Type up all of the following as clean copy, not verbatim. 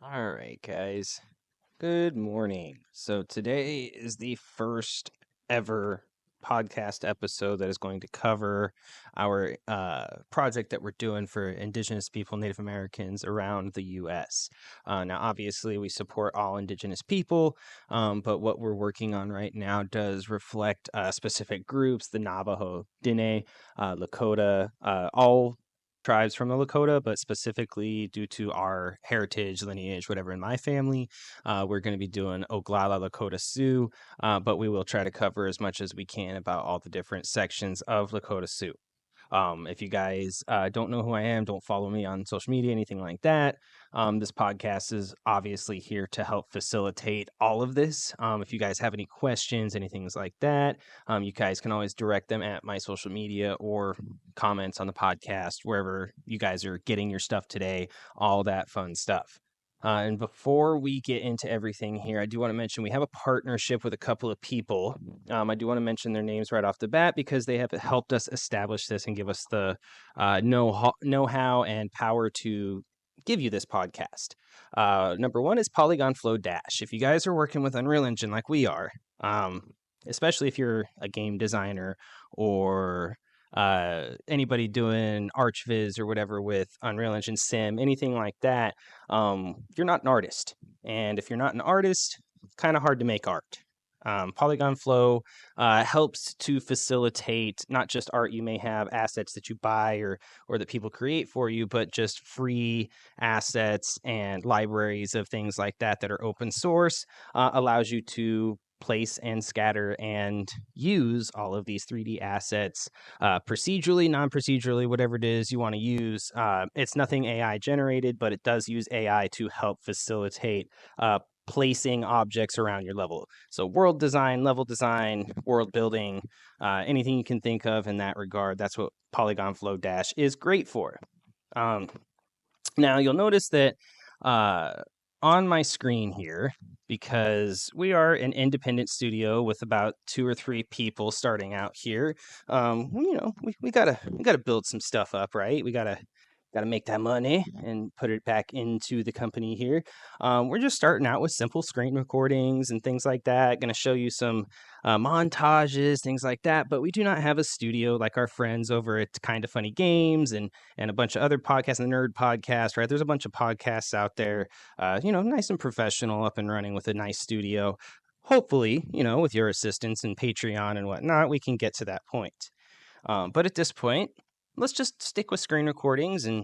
All right, guys. Good morning. So today is the first ever podcast episode that is going to cover our project that we're doing for Indigenous people, Native Americans around the U.S. Now, obviously, we support all Indigenous people, but what we're working on right now does reflect specific groups: the Navajo, Dine, Lakota, all tribes from the Lakota, but specifically due to our heritage, lineage, whatever in my family, we're going to be doing Oglala Lakota Sioux, but we will try to cover as much as we can about all the different sections of Lakota Sioux. If you guys don't know who I am, don't follow me on social media, anything like that. This podcast is obviously here to help facilitate all of this. If you guys have any questions, anything like that, you guys can always direct them at my social media or comments on the podcast, wherever you guys are getting your stuff today, all that fun stuff. And before we get into everything here, I do want to mention we have a partnership with a couple of people. I do want to mention their names right off the bat because they have helped us establish this and give us the know-how and power to give you this podcast. Number one is Polygon Flow Dash. If you guys are working with Unreal Engine like we are, especially if you're a game designer or anybody doing ArchViz or whatever with Unreal Engine Sim, anything like that, you're not an artist. And if you're not an artist, it's kind of hard to make art. Polygon Flow helps to facilitate not just art. You may have assets that you buy or that people create for you, but just free assets and libraries of things like that that are open source, allows you to place and scatter and use all of these 3D assets procedurally, non-procedurally, whatever it is you want to use. It's nothing AI generated, but it does use AI to help facilitate placing objects around your level. So world design, level design, world building, anything you can think of in that regard. That's what Polygon Flow Dash is great for. Now you'll notice that on my screen here, because we are an independent studio with about 2 or 3 people starting out here, we gotta build some stuff up, right? We gotta make that money and put it back into the company here. We're just starting out with simple screen recordings and things like that. Going to show you some montages, things like that. But we do not have a studio like our friends over at Kind of Funny Games and a bunch of other podcasts, and the Nerd Podcast, right? There's a bunch of podcasts out there, nice and professional, up and running with a nice studio. Hopefully, with your assistance and Patreon and whatnot, we can get to that point. But at this point, let's just stick with screen recordings and,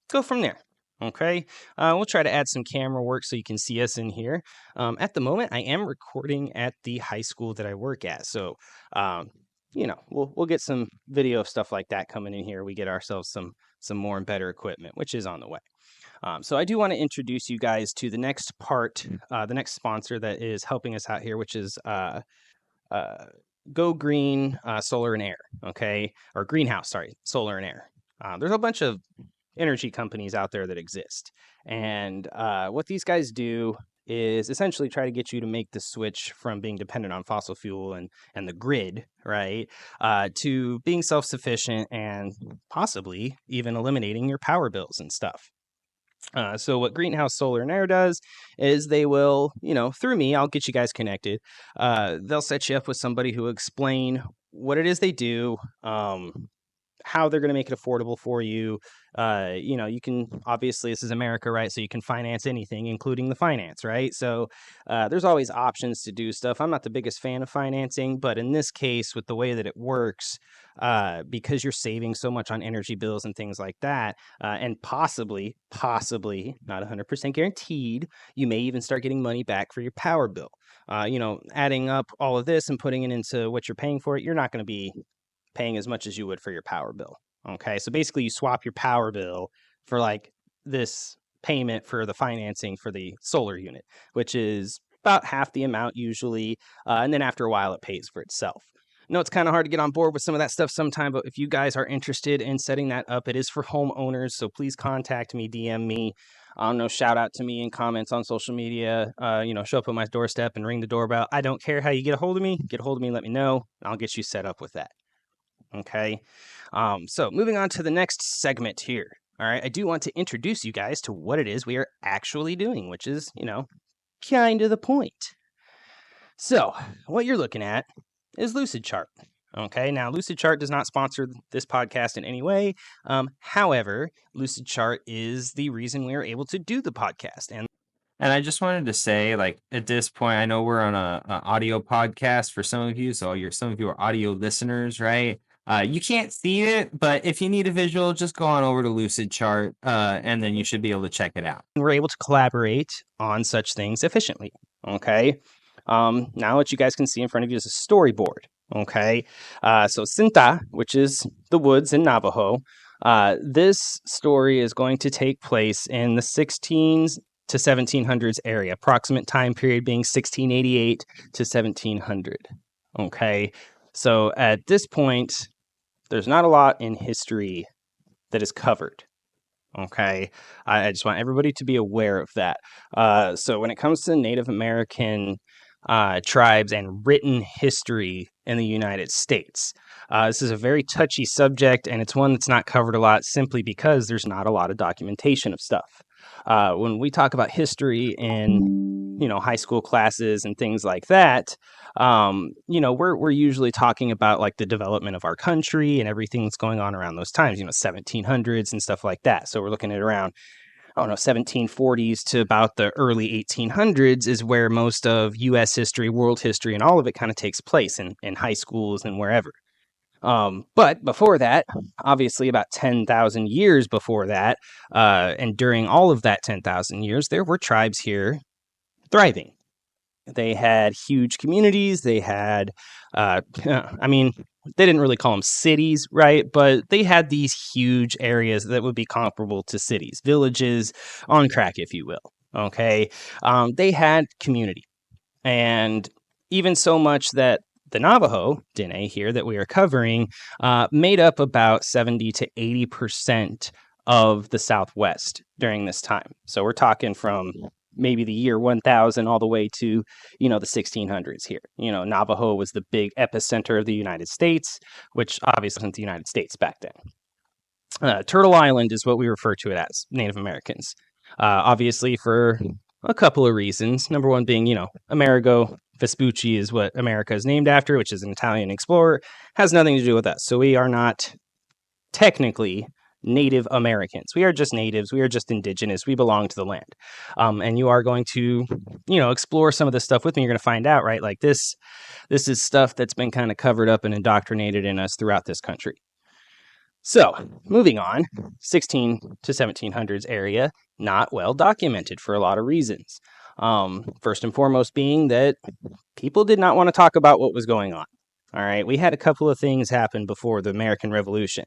go from there. Okay. We'll try to add some camera work so you can see us in here. At the moment, I am recording at the high school that I work at. So, we'll get some video stuff like that coming in here. We get ourselves some more and better equipment, which is on the way. So I do want to introduce you guys to the next part, the next sponsor that is helping us out here, which is Go Green Solar and Air, okay? Or Greenhouse, sorry, Solar and Air. There's a bunch of energy companies out there that exist. And what these guys do is essentially try to get you to make the switch from being dependent on fossil fuel and the grid, right, to being self-sufficient and possibly even eliminating your power bills and stuff. So what Greenhouse Solar and Air does is they will, through me, I'll get you guys connected. They'll set you up with somebody who will explain what it is they do, how they're going to make it affordable for you. You can, obviously, this is America, right? So you can finance anything, including the finance, right? So there's always options to do stuff. I'm not the biggest fan of financing, but in this case, with the way that it works, because you're saving so much on energy bills and things like that, and possibly, not 100% guaranteed, you may even start getting money back for your power bill. Adding up all of this and putting it into what you're paying for it, you're not going to be paying as much as you would for your power bill. Okay, so basically you swap your power bill for like this payment for the financing for the solar unit, which is about half the amount usually, and then after a while it pays for itself. No, it's kind of hard to get on board with some of that stuff sometime, but if you guys are interested in setting that up, it is for homeowners. So please contact me, DM me. I don't know, shout out to me in comments on social media, show up at my doorstep and ring the doorbell. I don't care how you get a hold of me. Get a hold of me, let me know. I'll get you set up with that. Okay. So moving on to the next segment here. All right. I do want to introduce you guys to what it is we are actually doing, which is, kind of the point. So what you're looking at is Lucidchart. Okay, now Lucidchart does not sponsor this podcast in any way. However, Lucidchart is the reason we are able to do the podcast. And I just wanted to say, like, at this point, I know we're on a audio podcast for some of you, so some of you are audio listeners, right? You can't see it, but if you need a visual, just go on over to Lucidchart, and then you should be able to check it out. We're able to collaborate on such things efficiently. Okay. Now what you guys can see in front of you is a storyboard. Okay. So Sinta, which is the woods in Navajo, this story is going to take place in the 16s to 1700s area, approximate time period being 1688 to 1700. Okay. So at this point, there's not a lot in history that is covered. Okay. I just want everybody to be aware of that. So when it comes to Native American tribes and written history in the United States, this is a very touchy subject, and it's one that's not covered a lot simply because there's not a lot of documentation of stuff. When we talk about history in, high school classes and things like that, we're usually talking about like the development of our country and everything that's going on around those times, 1700s and stuff like that. So we're looking at around, 1740s to about the early 1800s is where most of U.S. history, world history, and all of it kind of takes place in high schools and wherever. But before that, obviously about 10,000 years before that, and during all of that 10,000 years, there were tribes here thriving. They had huge communities. They had, they didn't really call them cities, right? But they had these huge areas that would be comparable to cities, villages on crack, if you will. Okay. They had community. And even so much that the Navajo, Dine here, that we are covering, made up about 70 to 80% of the Southwest during this time. So we're talking from maybe the year 1000 all the way to, the 1600s here. Navajo was the big epicenter of the United States, which obviously wasn't the United States back then. Turtle Island is what we refer to it as, Native Americans. Obviously for a couple of reasons. Number one being, Amerigo Vespucci is what America is named after, which is an Italian explorer. Has nothing to do with us. So we are not technically Native Americans. We are just natives. We are just indigenous. We belong to the land. And you are going to, explore some of this stuff with me. You're going to find out, right? Like this is stuff that's been kind of covered up and indoctrinated in us throughout this country. So moving on, 16 to 1700s area, not well documented for a lot of reasons. First and foremost being that people did not want to talk about what was going on. All right, we had a couple of things happen before the American Revolution.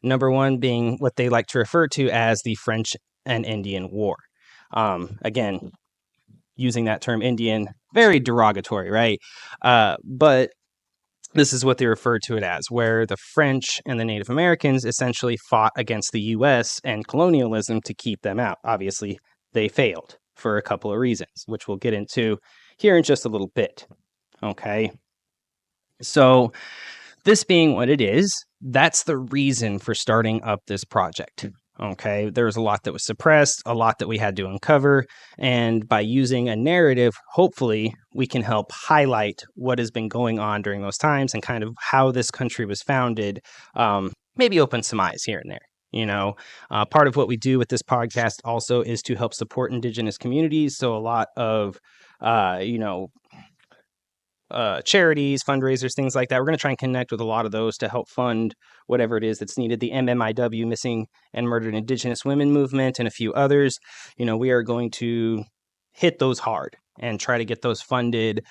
Number one being what they like to refer to as the French and Indian War. Again, using that term Indian, very derogatory, right? But this is what they refer to it as, where the French and the Native Americans essentially fought against the U.S. and colonialism to keep them out. Obviously, they failed for a couple of reasons, which we'll get into here in just a little bit. Okay. So this being what it is, that's the reason for starting up this project. Okay, there was a lot that was suppressed, a lot that we had to uncover, and by using a narrative, hopefully we can help highlight what has been going on during those times and kind of how this country was founded, maybe open some eyes here and there. Part of what we do with this podcast also is to help support indigenous communities, so a lot of, charities, fundraisers, things like that. We're going to try and connect with a lot of those to help fund whatever it is that's needed. The MMIW, Missing and Murdered Indigenous Women Movement, and a few others. We are going to hit those hard and try to get those funded,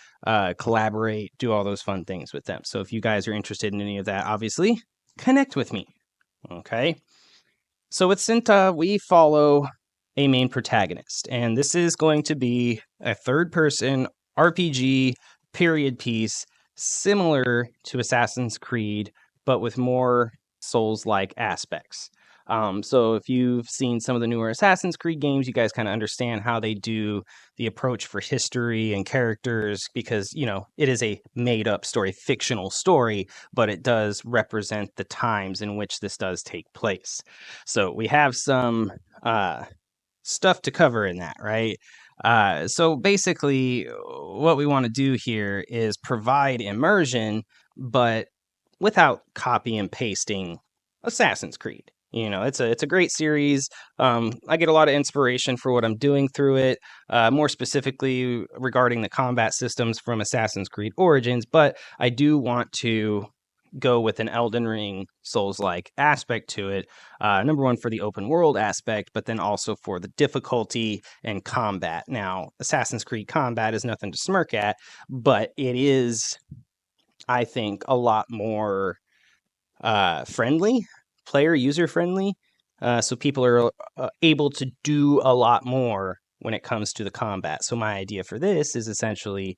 collaborate, do all those fun things with them. So if you guys are interested in any of that, obviously, connect with me. Okay. So with Sinta, we follow a main protagonist, and this is going to be a third-person RPG period piece similar to Assassin's Creed, but with more Souls-like aspects. So if you've seen some of the newer Assassin's Creed games, you guys kind of understand how they do the approach for history and characters because, it is a made-up story, fictional story, but it does represent the times in which this does take place. So we have some stuff to cover in that, right? So basically, what we want to do here is provide immersion, but without copy and pasting Assassin's Creed. It's a great series. I get a lot of inspiration for what I'm doing through it, more specifically regarding the combat systems from Assassin's Creed Origins. But I do want to go with an Elden Ring Souls-like aspect to it. Number one, for the open world aspect, but then also for the difficulty and combat. Now, Assassin's Creed combat is nothing to smirk at, but it is, I think, a lot more friendly, player user friendly. So people are able to do a lot more when it comes to the combat. So my idea for this is essentially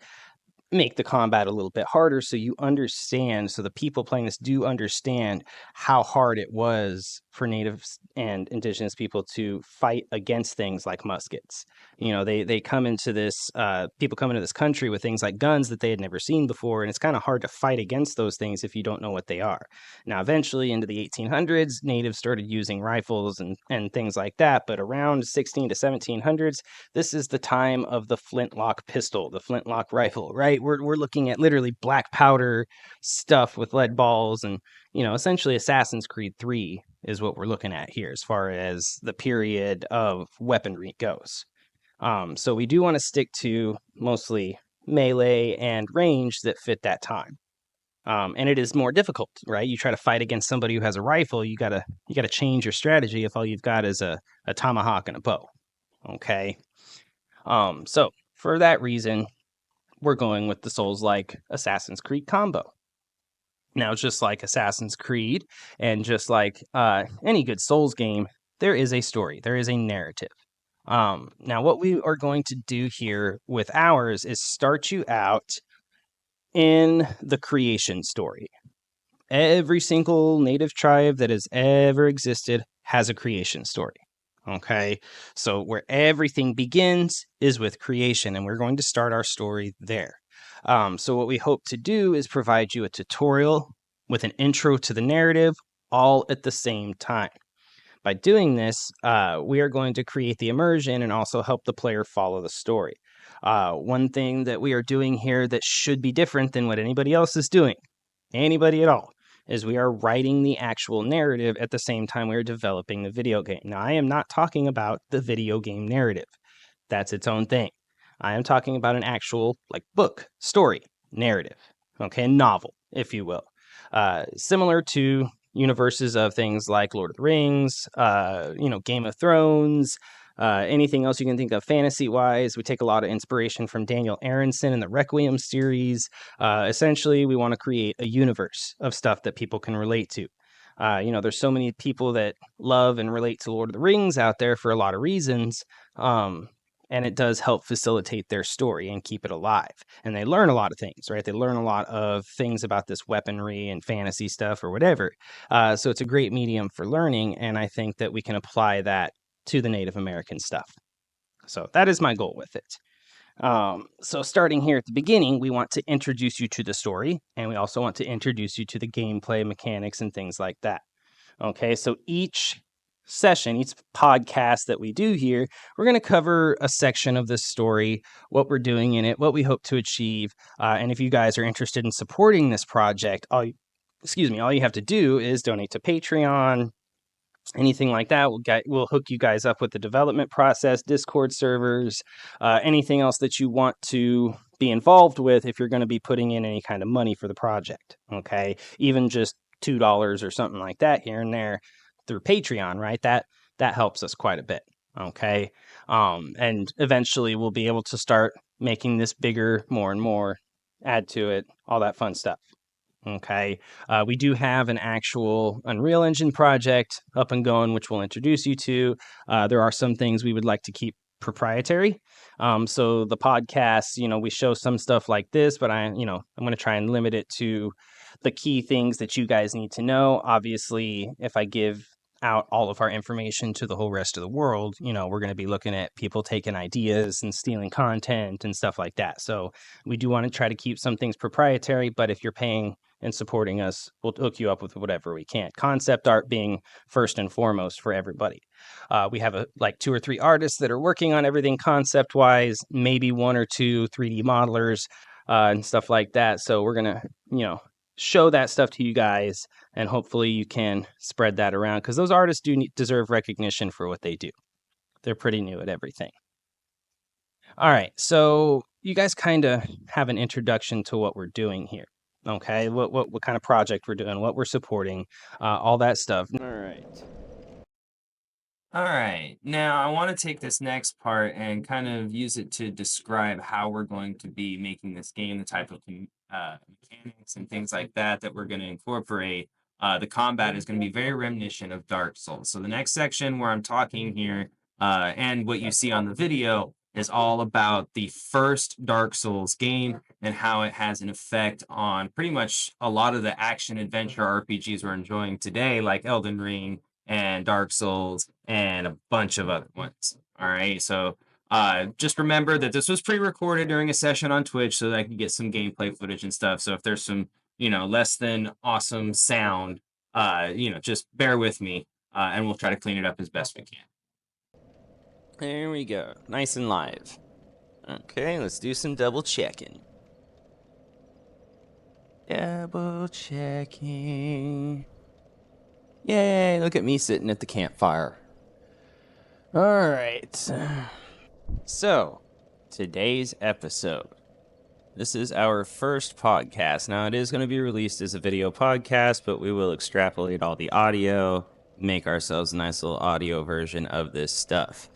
make the combat a little bit harder so you understand, so the people playing this do understand how hard it was for natives and indigenous people to fight against things like muskets. They come into this, people come into this country with things like guns that they had never seen before, and it's kind of hard to fight against those things if you don't know what they are. Now, eventually into the 1800s, natives started using rifles and things like that, but around 16 to 1700s, this is the time of the flintlock pistol, the flintlock rifle, right? We're looking at literally black powder stuff with lead balls, and essentially Assassin's Creed 3 is what we're looking at here as far as the period of weaponry goes. So we do want to stick to mostly melee and range that fit that time. And it is more difficult, right? You try to fight against somebody who has a rifle, you gotta change your strategy if all you've got is a tomahawk and a bow. Okay. So for that reason, we're going with the Souls-like Assassin's Creed combo. Now, just like Assassin's Creed, and just like any good Souls game, there is a story, there is a narrative. Now, what we are going to do here with ours is start you out in the creation story. Every single native tribe that has ever existed has a creation story. Okay, so where everything begins is with creation, and we're going to start our story there. So what we hope to do is provide you a tutorial with an intro to the narrative all at the same time. By doing this, we are going to create the immersion and also help the player follow the story. One thing that we are doing here that should be different than what anybody else is doing, anybody at all, is we are writing the actual narrative at the same time we are developing the video game. Now, I am not talking about the video game narrative. That's its own thing. I am talking about an actual, book, story, narrative, okay, novel, if you will. Similar to universes of things like Lord of the Rings, Game of Thrones, anything else you can think of fantasy-wise. We take a lot of inspiration from Daniel Aronson in the Requiem series. Essentially, we want to create a universe of stuff that people can relate to. There's so many people that love and relate to Lord of the Rings out there for a lot of reasons. And it does help facilitate their story and keep it alive. And they learn a lot of things, right? They learn a lot of things about this weaponry and fantasy stuff or whatever. So it's a great medium for learning. And I think that we can apply that to the Native American stuff. So that is my goal with it. So starting here at the beginning, we want to introduce you to the story. And we also want to introduce you to the gameplay mechanics and things like that. Okay, so each session, each podcast that we do here, we're going to cover a section of this story, what we're doing in it, what we hope to achieve. And if you guys are interested in supporting this project, all you have to do is donate to Patreon, anything like that. We'll hook you guys up with the development process, Discord servers, anything else that you want to be involved with if you're going to be putting in any kind of money for the project. Okay, even just $2 or something like that here and there through Patreon, right? That helps us quite a bit. Okay, and eventually we'll be able to start making this bigger, more and more, add to it, all that fun stuff. Okay, we do have an actual Unreal Engine project up and going, which we'll introduce you to. There are some things we would like to keep proprietary. So the podcast, we show some stuff like this, but I'm going to try and limit it to the key things that you guys need to know. Obviously, if I give out all of our information to the whole rest of the world, we're going to be looking at people taking ideas and stealing content and stuff like that. So we do want to try to keep some things proprietary, but if you're paying and supporting us, we'll hook you up with whatever we can. Concept art being first and foremost for everybody. We have like 2 or 3 artists that are working on everything concept wise, maybe 1 or 2 3D modelers and stuff like that. So we're going to, show that stuff to you guys, and hopefully you can spread that around, because those artists deserve recognition for what they do. They're pretty new at everything. All right, so you guys kind of have an introduction to what we're doing here. Okay, what kind of project we're doing, what we're supporting, all that stuff. All right. All right. Now, I want to take this next part and kind of use it to describe how we're going to be making this game, the type of mechanics and things like that we're going to incorporate. The combat is going to be very reminiscent of Dark Souls. So the next section where I'm talking here and what you see on the video is all about the first Dark Souls game and how it has an effect on pretty much a lot of the action adventure RPGs we're enjoying today, like Elden Ring and Dark Souls and a bunch of other ones. All right. So just remember that this was pre-recorded during a session on Twitch so that I can get some gameplay footage and stuff. So if there's some, less than awesome sound, just bear with me and we'll try to clean it up as best we can. There we go. Nice and live. Okay, let's do some double checking. Double checking. Yay, look at me sitting at the campfire. All right. So, today's episode. This is our first podcast. Now, it is going to be released as a video podcast, but we will extrapolate all the audio, make ourselves a nice little audio version of this stuff.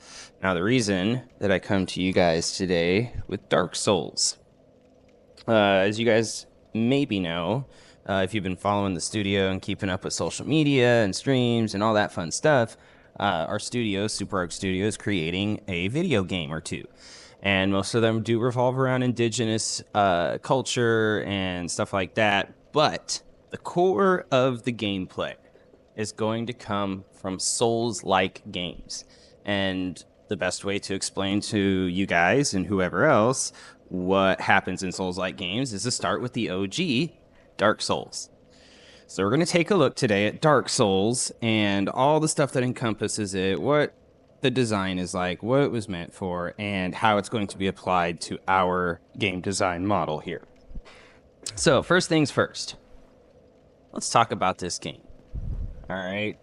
Now, the reason that I come to you guys today with Dark Souls, as you guys maybe know, if you've been following the studio and keeping up with social media and streams and all that fun stuff, our studio, Super Arc Studio, is creating a video game or two. And most of them do revolve around indigenous culture and stuff like that. But the core of the gameplay is going to come from Souls-like games. And the best way to explain to you guys and whoever else what happens in Souls-like games is to start with the OG Dark Souls. So we're going to take a look today at Dark Souls and all the stuff that encompasses it, what the design is like, what it was meant for, and how it's going to be applied to our game design model here. So first things first, let's talk about this game. All right.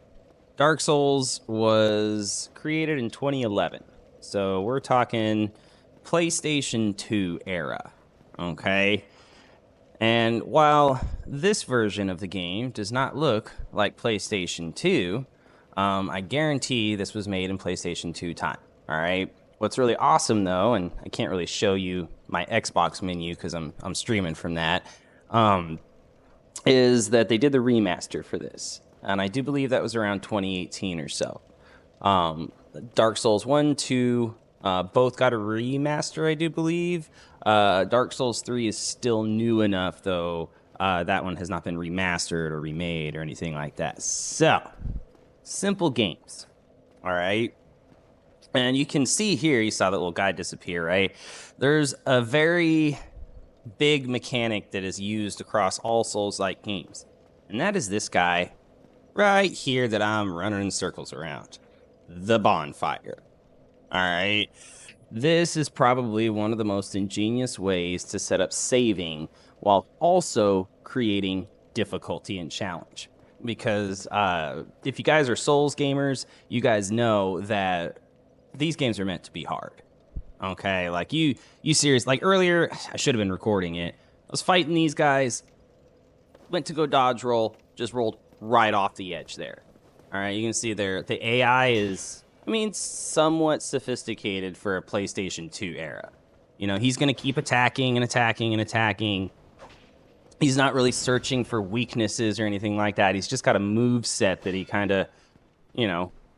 Dark Souls was created in 2011. So we're talking PlayStation 2 era. Okay. And while this version of the game does not look like PlayStation 2, I guarantee this was made in PlayStation 2 time. All right. What's really awesome, though, and I can't really show you my Xbox menu because I'm streaming from that, is that they did the remaster for this. And I do believe that was around 2018 or so. Dark Souls 1, 2, both got a remaster, I do believe. Dark Souls 3 is still new enough, though. That one has not been remastered or remade or anything like that. So, simple games. All right. And you can see here, you saw that little guy disappear, right? There's a very big mechanic that is used across all Souls-like games. And that is this guy right here that I'm running in circles around. The bonfire. All right. This is probably one of the most ingenious ways to set up saving while also creating difficulty and challenge. Because if you guys are Souls gamers, you guys know that these games are meant to be hard. Okay, like you serious. Like earlier, I should have been recording it. I was fighting these guys, went to go dodge roll, just rolled right off the edge there. All right, you can see there the AI is, somewhat sophisticated for a PlayStation 2 era. He's going to keep attacking and attacking and attacking. He's not really searching for weaknesses or anything like that. He's just got a move set that he kind of,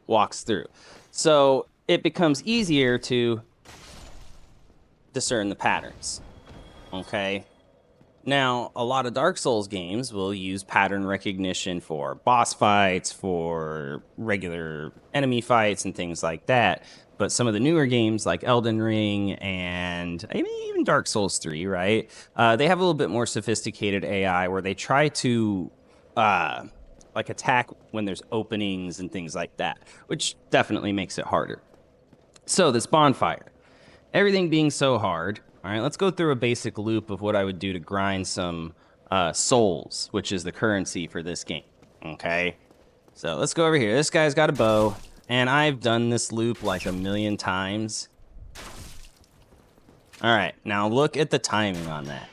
walks through. So it becomes easier to discern the patterns. Okay. Now, a lot of Dark Souls games will use pattern recognition for boss fights, for regular enemy fights, and things like that. But some of the newer games like Elden Ring and even Dark Souls 3, right? They have a little bit more sophisticated AI where they try to like attack when there's openings and things like that, which definitely makes it harder. So this bonfire, everything being so hard, all right, let's go through a basic loop of what I would do to grind some souls, which is the currency for this game, okay? So let's go over here. This guy's got a bow, and I've done this loop like a million times. All right, now look at the timing on that,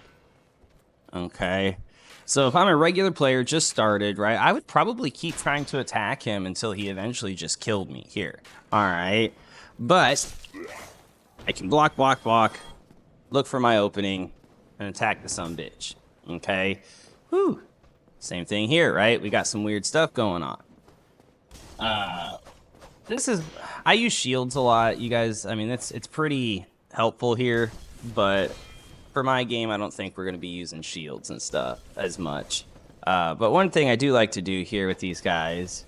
okay? So if I'm a regular player, just started, right, I would probably keep trying to attack him until he eventually just killed me here, all right? But I can block, look for my opening, and attack the sumbitch. Okay? Whew. Same thing here, right? We got some weird stuff going on. I use shields a lot, you guys. I mean, it's pretty helpful here, but for my game, I don't think we're going to be using shields and stuff as much. But one thing I do like to do here with these guys,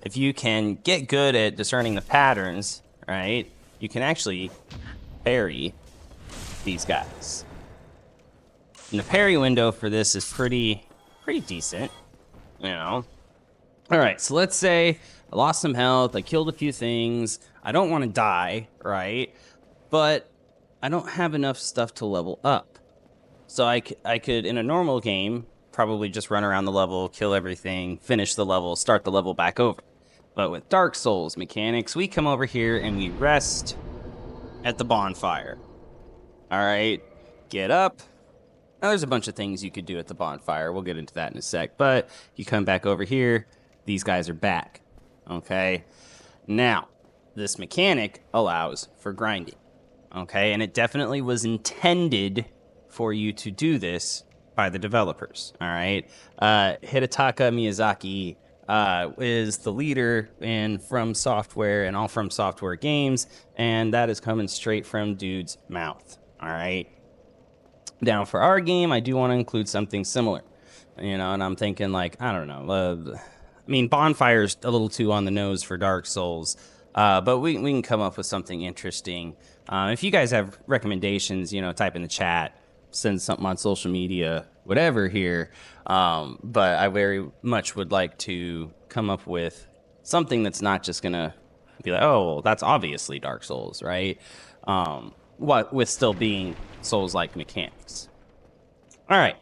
if you can get good at discerning the patterns, right, you can actually parry these guys. And the parry window for this is pretty decent, you know. All right, so let's say I lost some health, I killed a few things, I don't want to die, right? But I don't have enough stuff to level up. So I could, in a normal game, probably just run around the level, kill everything, finish the level, start the level back over. But with Dark Souls mechanics, we come over here and we rest at the bonfire. All right, get up. Now, there's a bunch of things you could do at the bonfire. We'll get into that in a sec. But you come back over here, these guys are back. Okay, now this mechanic allows for grinding. Okay, and it definitely was intended for you to do this by the developers. All right, Hidetaka Miyazaki is the leader in From Software and all From Software games, and that is coming straight from dude's mouth. All right. Now, for our game, I do want to include something similar, you know, and I'm thinking like, I don't know. I mean, Bonfire's a little too on the nose for Dark Souls, but we can come up with something interesting. If you guys have recommendations, you know, type in the chat, send something on social media, whatever here. But I very much would like to come up with something that's not just going to be like, oh, well, that's obviously Dark Souls, right? What with still being Souls-like mechanics. All right.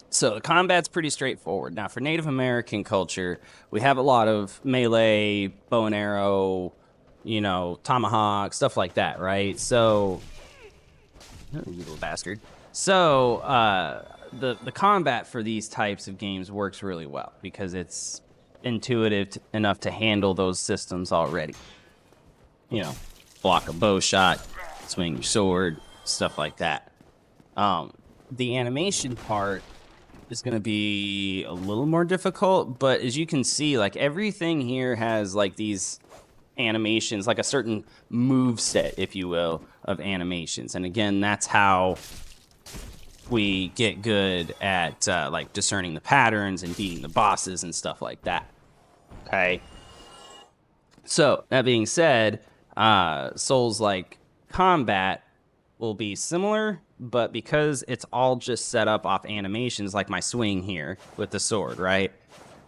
So the combat's pretty straightforward. Now, for Native American culture, we have a lot of melee, bow and arrow, you know, tomahawk, stuff like that, right? So, oh, you little bastard. So, the combat for these types of games works really well because it's intuitive enough to handle those systems already. You know, block a bow shot, swing your sword, stuff like that. The animation part is going to be a little more difficult, but as you can see, like everything here has like these animations, like a certain move set, if you will, of animations. And again, that's how we get good at like discerning the patterns and beating the bosses and stuff like that. Okay. So that being said, Souls-like combat will be similar, but because it's all just set up off animations, like my swing here with the sword, right?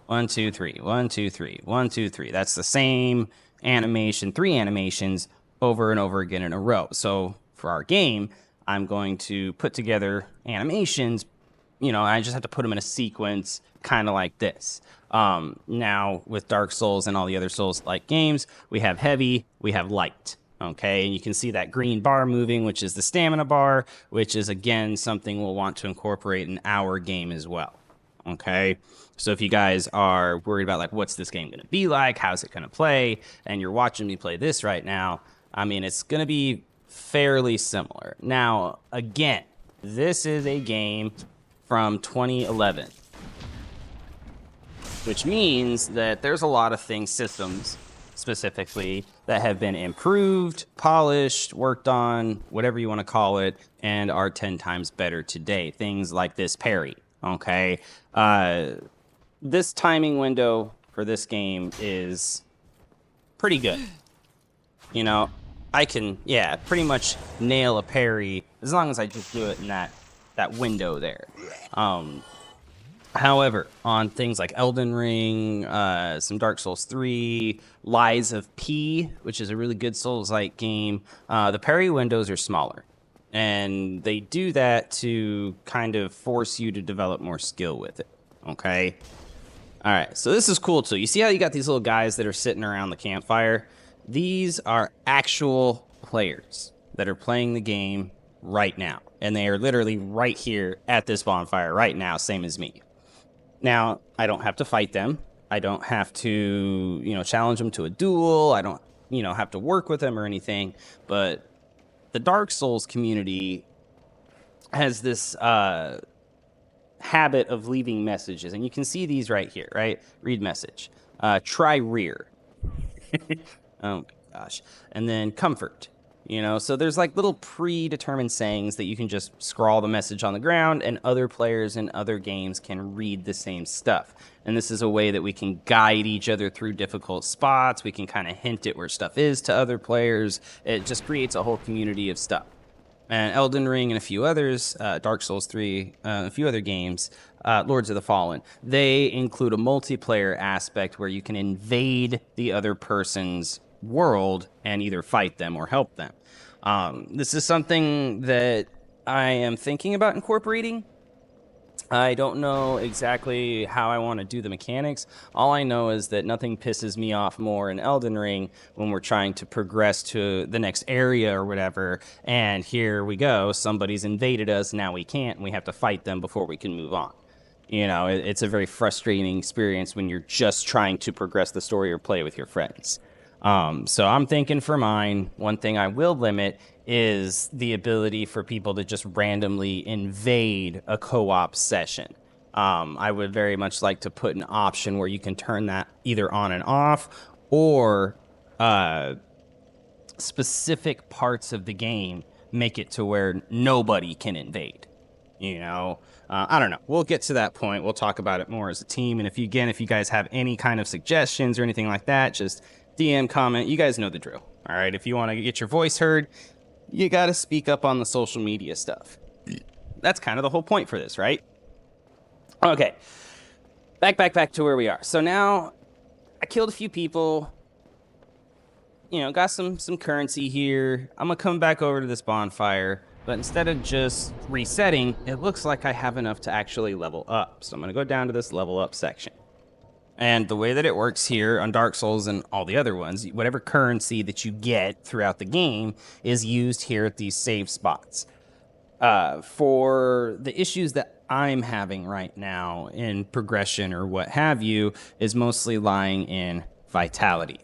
1, 2, 3, 1, 2, 3, 1, 2, 3. That's the same animation, 3 animations over and over again in a row. So for our game, I'm going to put together animations, you know, I just have to put them in a sequence, kind of like this. Now, with Dark Souls and all the other Souls-like games, we have heavy, we have light. Okay, and you can see that green bar moving, which is the stamina bar, which is, again, something we'll want to incorporate in our game as well. Okay, so if you guys are worried about, like, what's this game going to be like, how's it going to play, and you're watching me play this right now, I mean, it's going to be fairly similar. Now, again, this is a game from 2011, which means that there's a lot of things, systems specifically that have been improved, polished, worked on, whatever you want to call it, and are 10 times better today. Things like this parry, okay? This timing window for this game is pretty good. You know, I can, yeah, pretty much nail a parry as long as I just do it in that window there. However, on things like Elden Ring, some Dark Souls 3, Lies of P, which is a really good Souls-like game, the parry windows are smaller. And they do that to kind of force you to develop more skill with it, okay? All right, so this is cool too. You see how you got these little guys that are sitting around the campfire? These are actual players that are playing the game right now. And they are literally right here at this bonfire right now, same as me. Now, I don't have to fight them. I don't have to, challenge them to a duel. I don't, have to work with them or anything. But the Dark Souls community has this habit of leaving messages. And you can see these right here, right? Read message. Try rear. Oh, my gosh. And then comfort. So there's like little predetermined sayings that you can just scrawl the message on the ground, and other players in other games can read the same stuff. And this is a way that we can guide each other through difficult spots. We can kind of hint at where stuff is to other players. It just creates a whole community of stuff. And Elden Ring and a few others, Dark Souls 3, a few other games, Lords of the Fallen, they include a multiplayer aspect where you can invade the other person's world and either fight them or help them. This is something that I am thinking about incorporating. I don't know exactly how I want to do the mechanics. All I know is that nothing pisses me off more in Elden Ring when we're trying to progress to the next area or whatever, and here we go, somebody's invaded us, now we can't, and we have to fight them before we can move on. It's a very frustrating experience when you're just trying to progress the story or play with your friends. So I'm thinking for mine, one thing I will limit is the ability for people to just randomly invade a co-op session. I would very much like to put an option where you can turn that either on and off, or specific parts of the game make it to where nobody can invade. I don't know. We'll get to that point. We'll talk about it more as a team. And if you guys have any kind of suggestions or anything like that, just DM, comment. You guys know the drill. All right. If you want to get your voice heard, you got to speak up on the social media stuff. That's kind of the whole point for this, right? Okay. Back to where we are. So now I killed a few people. Got some currency here. I'm going to come back over to this bonfire. But instead of just resetting, it looks like I have enough to actually level up. So I'm going to go down to this level up section. And the way that it works here on Dark Souls and all the other ones, whatever currency that you get throughout the game is used here at these save spots. For the issues that I'm having right now in progression or what have you is mostly lying in vitality.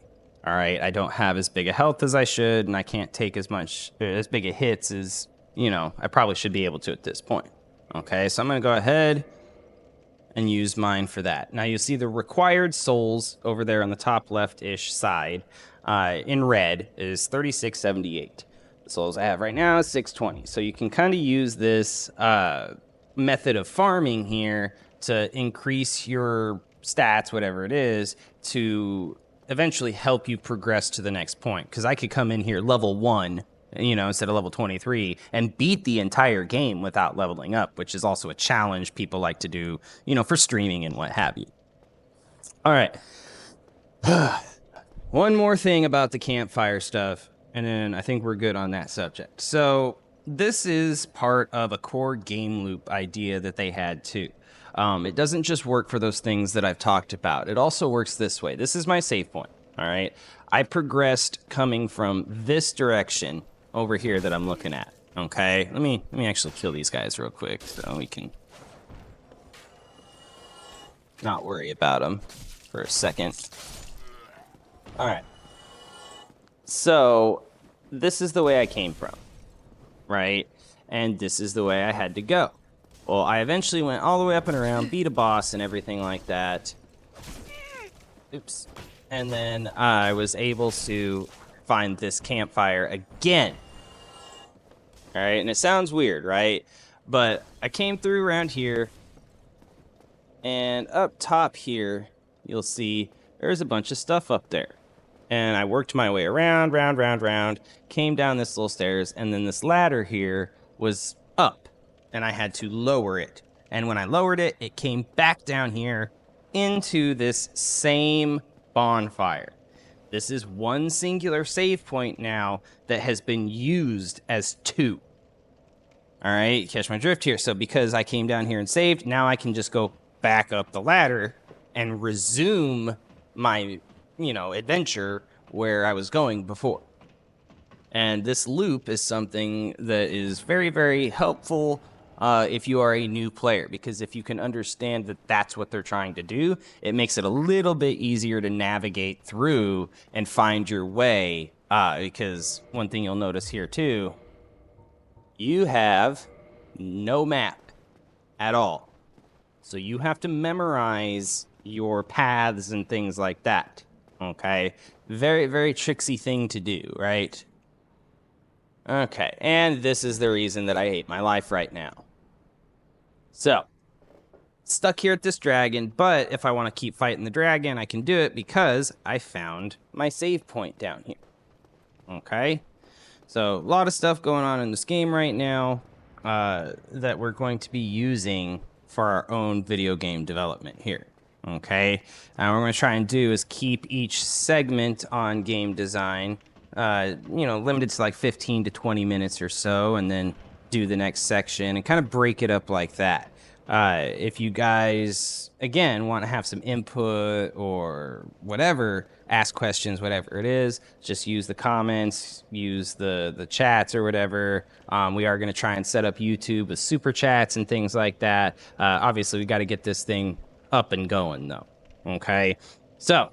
All right, I don't have as big a health as I should, and I can't take as big a hits as, I probably should be able to at this point. Okay, so I'm going to go ahead and use mine for that. Now you'll see the required souls over there on the top left-ish side in red is 3678. The souls I have right now is 620. So you can kind of use this method of farming here to increase your stats, whatever it is, to eventually help you progress to the next point. Because I could come in here level 1, instead of level 23, and beat the entire game without leveling up, which is also a challenge people like to do, for streaming and what have you. All right. One more thing about the campfire stuff, and then I think we're good on that subject. So this is part of a core game loop idea that they had too. It doesn't just work for those things that I've talked about. It also works this way. This is my save point. All right. I progressed coming from this direction over here that I'm looking at. Okay, let me actually kill these guys real quick so we can not worry about them for a second. All right. So this is the way I came from, right? And this is the way I had to go. Well, I eventually went all the way up and around, beat a boss and everything like that. Oops. And then I was able to find this campfire again. All right, and it sounds weird, right? But I came through around here, and up top here, you'll see there's a bunch of stuff up there. And I worked my way around, round, came down this little stairs, and then this ladder here was up, and I had to lower it. And when I lowered it, it came back down here into this same bonfire. This is one singular save point now that has been used as two. All right, catch my drift here. So because I came down here and saved, now I can just go back up the ladder and resume my, adventure where I was going before. And this loop is something that is very, very helpful if you are a new player, because if you can understand that that's what they're trying to do, it makes it a little bit easier to navigate through and find your way. Because one thing you'll notice here too, you have no map at all. So you have to memorize your paths and things like that. Okay? Very, very tricksy thing to do, right? Okay, and this is the reason that I hate my life right now. So, stuck here at this dragon, but if I want to keep fighting the dragon, I can do it because I found my save point down here. Okay? So, a lot of stuff going on in this game right now that we're going to be using for our own video game development here. Okay? And what we're going to try and do is keep each segment on game design limited to like 15 to 20 minutes or so, and then do the next section and kind of break it up like that. If you guys, again, want to have some input or whatever, ask questions, whatever it is, just use the comments, use the chats or whatever. We are going to try and set up YouTube with super chats and things like that. Obviously, we got to get this thing up and going, though. Okay? So,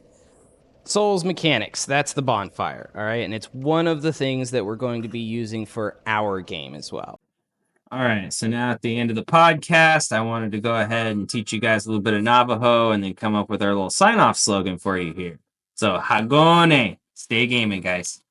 Souls mechanics, that's the bonfire, all right? And it's one of the things that we're going to be using for our game as well. All right, so now at the end of the podcast, I wanted to go ahead and teach you guys a little bit of Navajo and then come up with our little sign-off slogan for you here. So, Hagone, stay gaming, guys.